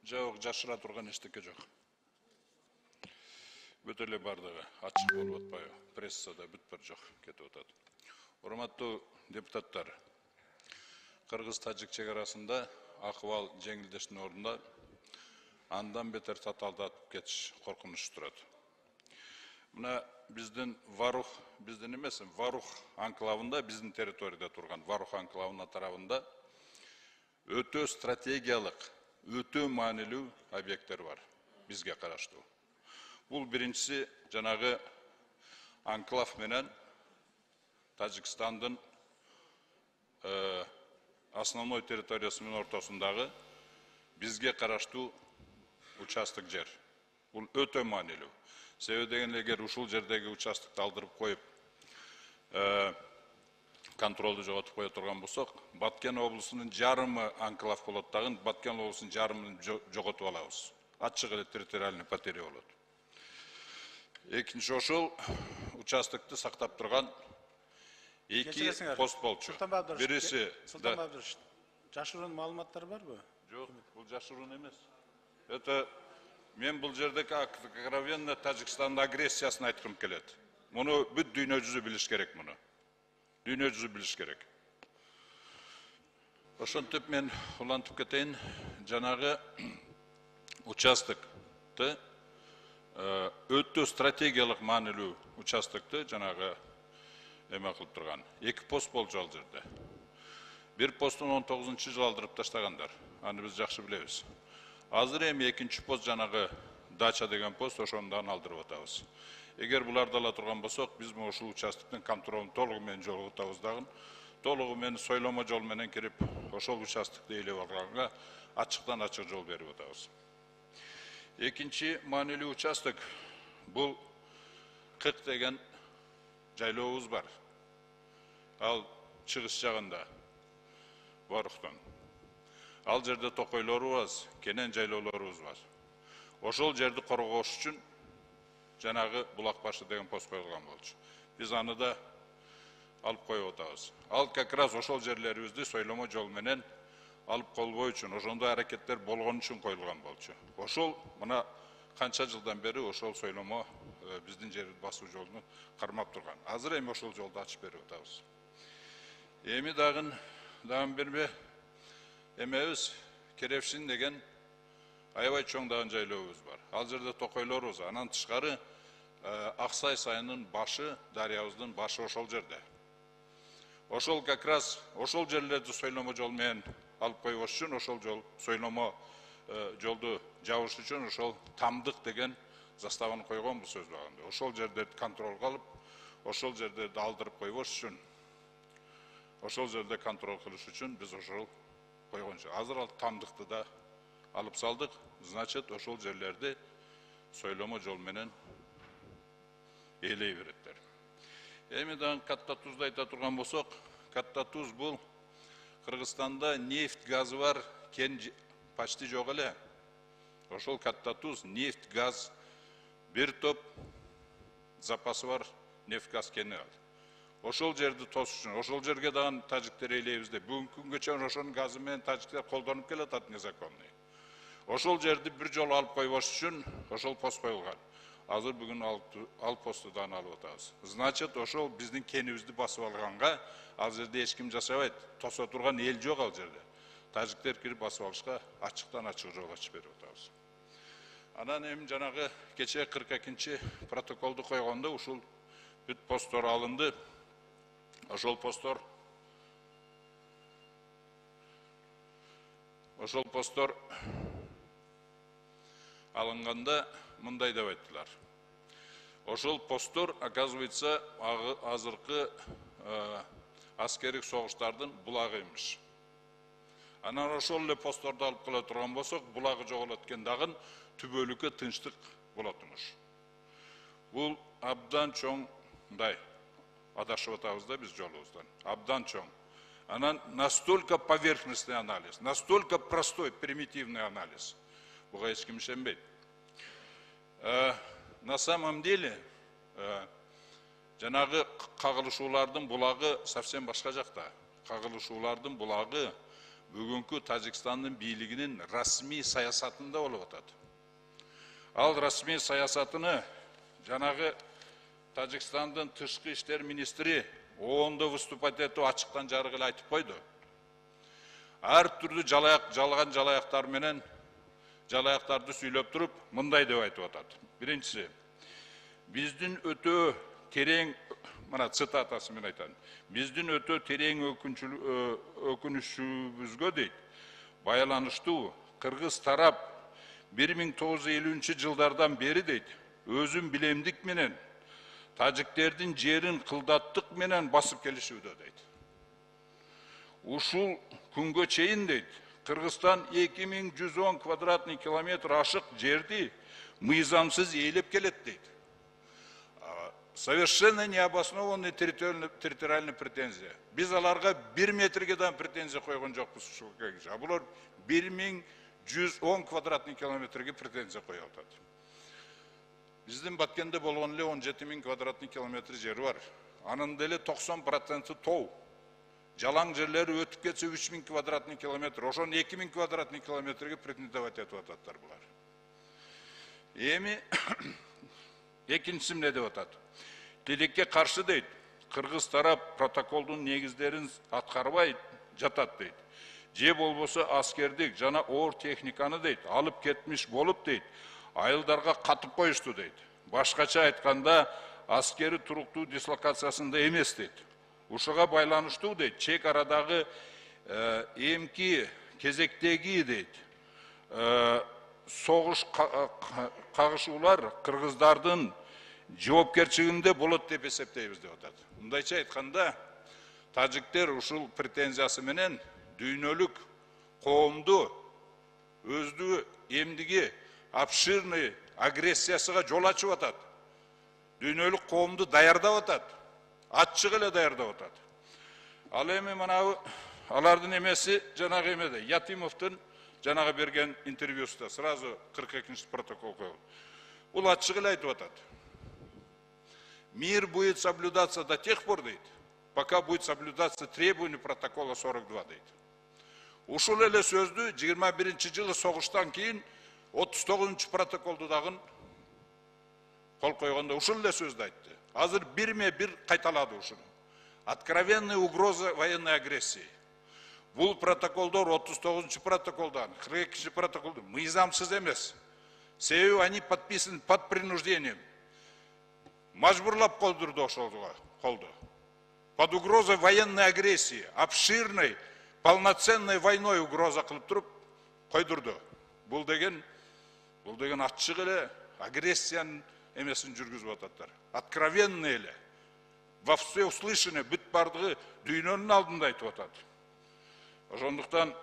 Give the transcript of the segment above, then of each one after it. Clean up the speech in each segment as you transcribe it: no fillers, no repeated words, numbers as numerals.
Жоқ, жашыра тұрған ештеңе жоқ. Бүтеле бардығы, ашық болып отпайы, прессада бүтпір жоқ, кетіп отады. Урматтуу депутаттар, Кыргыз-Тажик чегарасында акыбал жеңилдештин ордунда андан бетер татаалдатып кетиш коркунуч турат. Мына биздин Варух, биздин эмес, Варух анклавында, биздин территорияда турган Варух анклавына тарабында өтө стратегиялык, өтө маанилүү объекттер бар, бизге караштуу. Бул биринчиси жанагы анклав менен Тажикстандын основной территориясы менен ортосундагы бизге караштуу участок жер. Бул өтө маанилүү. Себеби дегенде эгер ушул жердеги участокты алдырып коюп, контролду жоготуп кое турган болсок, Баткен облусунун жарымы анклав болот дагы, Баткен облусунун жарымын жоготуп алабыз. Ачык эле территориальный потеря болот. Экинчи ошол участокты сактап турган эки пост болчу. Бириси Султан Бабдырович, жашыруун маалыматтар барбы? Жок, бул жашыруун эмес. Это мен бул жердеги откровенно Тажикстандын агрессиясын айткым келет. Муну бүт дүйнө жүзү билиш керек муну. Дүйнө жүзү билиш керек. Ошентип мен улантып кетейин, жанагы участокты өтө стратегиялык маанилүү участокты жанагы эме кылып турган. Эки пост болчу ал жерде. Бир посттун 19-жылы алдырып таштагандар. Аны биз жакшы билебиз. Азыр эми экинчи пост жанагы дача деген пост ошондон алдырып атабыз. Эгер буларды ала турган болсок, биз ушул участоктун контролун толугу менен жоготабыз дагы, толугу менен сойломо жол менен кирип, ошол участокты ээлеп алганга ачыктан ачык жол берип атабыз. Экинчи маанилүү участок бул Кык деген жайлообуз бар. Ал чыгыш жагында Варухтан. Ал жерде токойлорубуз, кенен жайлоолорубуз бар. Ошол жерди коргош үчүн жанагы Булак башы деген пост коюлган болчу. Биз аны да алып коюп атабыз. Ал как раз ошол жерлерибизди сойломо жол менен алып колбоо үчүн, ошондой аракеттер болгон үчүн коюлган болчу. Ошол мына канча жылдан бери ошол сойломо биздин жерди басуу жолуну кармап турган. Азыр эми ошол жолду ачып берип атабыз. Эми дагы бирме эмебиз Керевшин деген аябай чоң дагы жайлообуз бар. Ал жерде токойлорубуз, анан тышкары Аксай сайынын башы, дарыябыздын башы ошол жерде. Ошол как раз ошол жерлерди сойломо жол менен алып койбош үчүн, ошол жол сойломо жолду жабыш үчүн ошол Тамдык деген заставаны койгон бул сөз багында. Ошол жердерди контролго алып, ошол жерлерди алдырып койбош үчүн, ошол жерде контрол кылыш үчүн биз ошол койгончу. Азыр ал Тамдыкты да алып салдык. Значит, ошол жерлерди сойломо жол менен ээлей береттер. Эми дагы Катта Тузду айта турган болсок, Катта Туз бул Кыргызстанда нефть, газы бар кен почти жок эле. Ошол Катта Туз, нефть, газ, бир топ запасы бар нефть, газ кени ал. Ошол жерди тосуш үчүн, ошол жерге дагы тажиктер ээлейбиз деп, бүгүнкү күнгө чейин ошонун газы менен тажиктер колдонуп келатат незаконный. Ошол жерди бир жолу алып койбош үчүн ошол пост коюлган. Азыр бүгүн ал посту да алып атабыз. Значит, ошол биздин кенибизди басып алганга ал жерде эч ким жашабайт. Тосо турган эл жок ал жерде. Тажиктер кирип басып алышка ачыктан ачык жол ачып берип атабыз. Анан эми жанагы кече 42-чи протоколду койгондо ушул бүт посттор алынды. Ошол посттор алынганда мындай деп айттылар. Ошол посттор, оказывается, азыркы аскердик согуштардын булагы эмиш. Анан ошол эле постторду алып кала турган болсок, булагы жоголот экен дагы түбөлүккө тынчтык болот эмиш. Бул абдан чоңдай адашып атабыз да биз жолубуздан. Абдан чоң. Анан настолько поверхностный анализ, настолько простой, примитивный анализ. Буга эч ким ишенбейт. На самом деле, жанагы кагылышуулардын булагы совсем башка жакта. Кагылышуулардын булагы бүгүнкү Тажикстандын бийлигинин расмий саясатында болуп атат. Ал расмий саясатыны жанагы Тажикстандын тышкы иштер министри оондо выступать этип ачыктан жарык эле айтып койду. Ар түрдүү жалган жалаяктар менен жалаяктарды сүйлөп туруп мындай деп айтып атат. Биринчиси, биздин өтө терең, мына цитатасы менен айтам. Биздин өтө терең өкүнүшүбүзгө дейт, байланыштуу кыргыз тарап 1950-жылдардан бери дейт, өзүн билемдик менен тажиктердин жерин кылдаттык менен басып келишүүдө дейт. Ушул күнгө чейин дейт, Кыргызстан 2110 квадратный километр ашык жерди мыйзамсыз ээлеп келет дейт. Совершенно необоснованный территориальный претензия. Биз аларга 1 метрге дан претензия койгон жокпуз ушул кегиже. А булар 1110 квадратный километрге претензия коюп атат. Биздин Баткенде болгон эле 17.000 квадратный километр жери бар. Анын деле 90% тоо. Жалаң жерлери өтүп кетсе 3000 квадратный километр. Ошон 2000 квадратный километрге претендовать этип ататтар булар. Эми экинчиси эмне деп атат? Тилекке каршы дейт, кыргыз тарап протоколдун негиздерин аткарбай жатат дейт. Же болбосо аскердик жана оор техниканы дейт, алып кетмиш болуп дейт, айылдарга катып коюшту дейт. Башкача айтканда, аскери туруктуу дислокациясында эмес дейт. Ушуга байланыштуу дейт, чек арадагы эмки кезектеги дейт, согуш кагышуулар кыргыздардын жоопкерчилигинде болот деп эсептейбиз деп атат. Мындайча айтканда, тажиктер ушул претензиясы менен дүйнөлүк коомду өздүгү эмдиги обширный агрессиясыга жол ачып атат. Дүйнөлүк коомду даярдап атат. Ачык эле даярдап атат. Ал эми манабы алардын эмеси жанагы эмеде Ятимовдун жанагы берген интервьюсунда сразу 42-ші протокол коюлду. Бул ачык эле айтып атат. Мир будет соблюдаться до тех пор, дейт, пока будет соблюдаться требования протокола 42, дейт. Ушул эле сөздү 21-жылы согуштан кийин 39-чы протоколду дагы кол койгондо ушул эле сөздү айтты. Азыр бирме-бир кайталады ушуну. Откровенная угроза военной агрессии. Бул протоколдор 39-чы протоколдан, 42-чы протоколдан мыйзамсыз эмес. Себеби они подписаны под принуждением. Мажбурлап колдурду ошолго, колду. Под угрозой военной агрессии, обширной, полноценной войной угроза кылып туруп койдурду. Бул деген ачык эле агрессиянын эмесин жүргүзүп ататтар. Откровенно эле. Во всеуслышание бүт бардыгы дүйнөнүн алдында айтып атат. Ошондуктан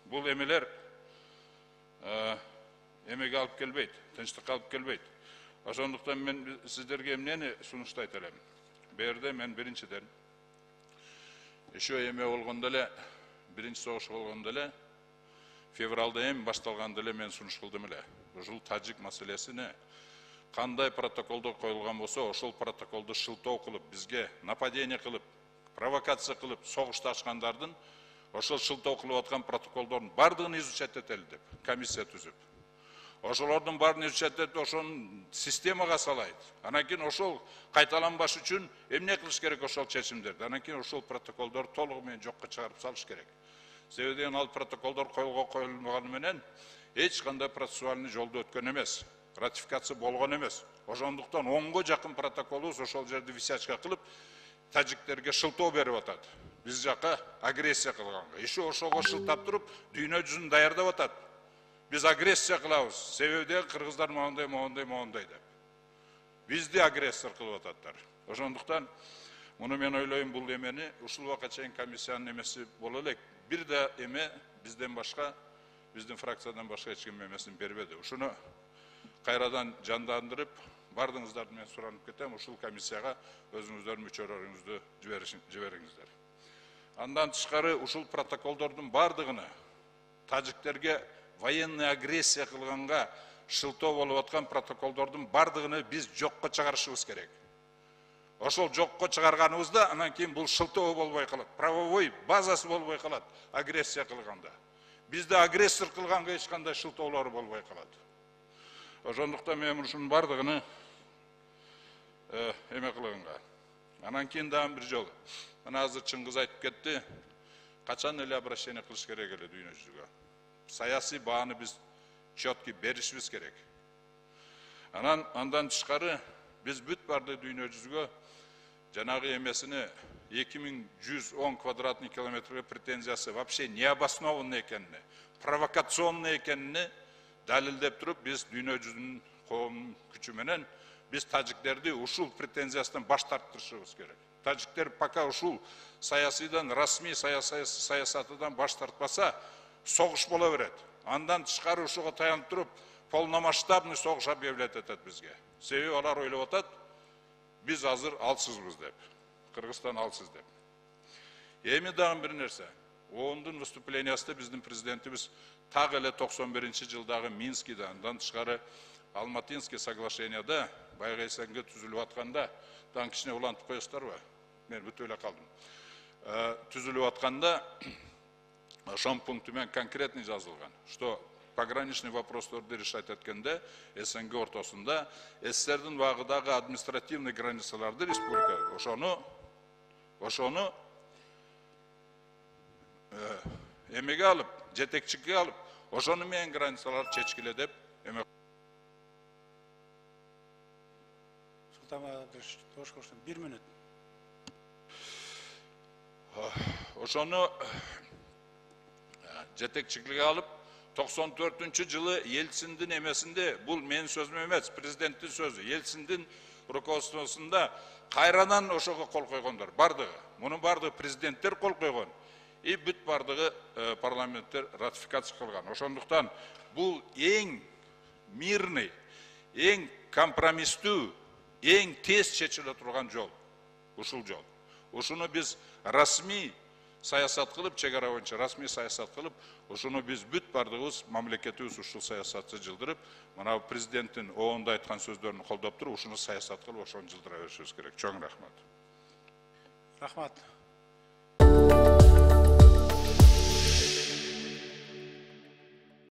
бул эмелер эмеге алып келбейт, тынчтыкка алып келбейт. Ошондуктан мен сиздерге эмнени сунуштайт элем. Берде мен биринчиден еще эме болгондо эле, биринчи согуш болгондо эле, февралда эми башталганда эле мен сунуш кылдым эле. Ушул тажик маселесине кандай протоколдо коюлган болсо, ошол протоколду шылтоо кылып, бизге нападение кылып, провокация кылып, согушту ачкандардын ошол шылтоо кылып аткан протоколдордун бардыгын изучать этели деп комиссия түзүп. Ошолордун баарын изучать этип, ошонун системага салайт. Анан кийин ошол кайталанбаш үчүн эмне кылыш керек ошол чечимдерди. Анан кийин ошол протоколдорду толугу менен жокко чыгарып салыш керек. Себеби ал протоколдор колго коюлмаганы менен эч кандай процессуальный жолду өткөн эмес. Ратификация болгон эмес. Ошондуктан 10го жакын протоколубуз ошол жерди висячка кылып, тажиктерге шылтоо берип атат. Биз жака агрессия кылганга. Еще ошого шылтап туруп, дүйнө жүзүн даярдап атат. Biz agresiya kılavuz. Sebebde Kırgızlar mağınday деп. Biz de agresiya kılıp atatlar. Oşonduktan bunu men oylayım bul emeni uşul vakaçayın komisyanın emesi bolalek. Bir de eme bizden başka, bizden fraksiyadan başka hiç kim emesini beribedi. Uşunu kayradan jandandırıp bardığınızlardan men soranıp ketem. Uşul komissiyaga özünüzler müçörörünüzdü jiberiңиздер. Andan çıkarı uşul protokoldordun bardığını taciklerge военный агрессия кылганга шылтоо болуп аткан протоколдордун бардыгыны биз жокко чыгарышыбыз керек. ошол жокко чыгарганыбызда анан кийин бул шылтоо болбой калат, правовой базасы болбой калат агрессия кылганда. Бизде агрессор кылганга эч кандай шылтоолор болбой калат. Ошондуктан мен ушунун бардыгыны эме кылганга. Анан кийин дагы бир жолу. Мына азыр Чыңгыз айтып кетти. Качан эле обращение кылыш керек эле дүйнө жүзүгө. Саясий бааны биз четкий беришибиз керек. Андан тышкары биз бүт барды дүйнө жүзүгө жанагы эмесини 2110 квадратный километрге претензиясы вообще необоснованный экенине, провокационный экенине далилдеп туруп биз дүйнө жүзүнүн коом күчү менен биз тажиктерди ушул претензиясынан баш тарттырышыбыз керек. Тажиктер пока ушул саясийдан, расмий саясатыдан баш тартпаса, согуш бола берет. Андан тышкары ушуга таянып туруп, полномасштабный согуш объявлять этет бизге. Себеби алар ойлоп атат, биз азыр алсызбыз деп. Кыргызстан алсыз деп. Эми дагы бир нерсе. Ондун выступлениясында биздин президентибиз так эле 91-жылдагы Минскиде, андан тышкары Алматинский соглашенияда байга эсенге түзүлүп атканда, дан кичине улантып коесуздарбы? Мен бүтүп эле калдым. Түзүлүп атканда ошол пункту менен конкретный жазылган, что пограничный вопростарды решать эткенде СНГ ортосунда СССРдин вагыдагы административный границаларды республика ошону эмеге алып, жетекчиге алып, ошону менен границалар чечкиле деп эме. Султан Абдыш, Тошкоштон 1 мүнөт. Ошону жетекчиликке алып 94-жылы Ельциндин эмесинде, бул менин сөзүм эмес, президенттин сөзү, Ельциндин руководствосунда кайрадан ошого кол койгондор, бардыгы. Мунун бардыгы президенттер кол койгон. И бүт бардыгы парламенттер ратификация кылган. Ошондуктан бул эң мирный, эң компромисстүү, эң тез чечиле турган жол. Ушул жол. Ушуну биз расмий саясат кылып, чек ара боюнча расмий саясат кылып, ошону биз бүт бардыгыбыз мамлекетибиз ушул саясатты жылдырып, мына президенттин оонда айткан сөздөрүн колдоп туруп, ушуну саясат кылып, ошону жылдыра беришибиз керек. Чоң рахмат. Рахмат.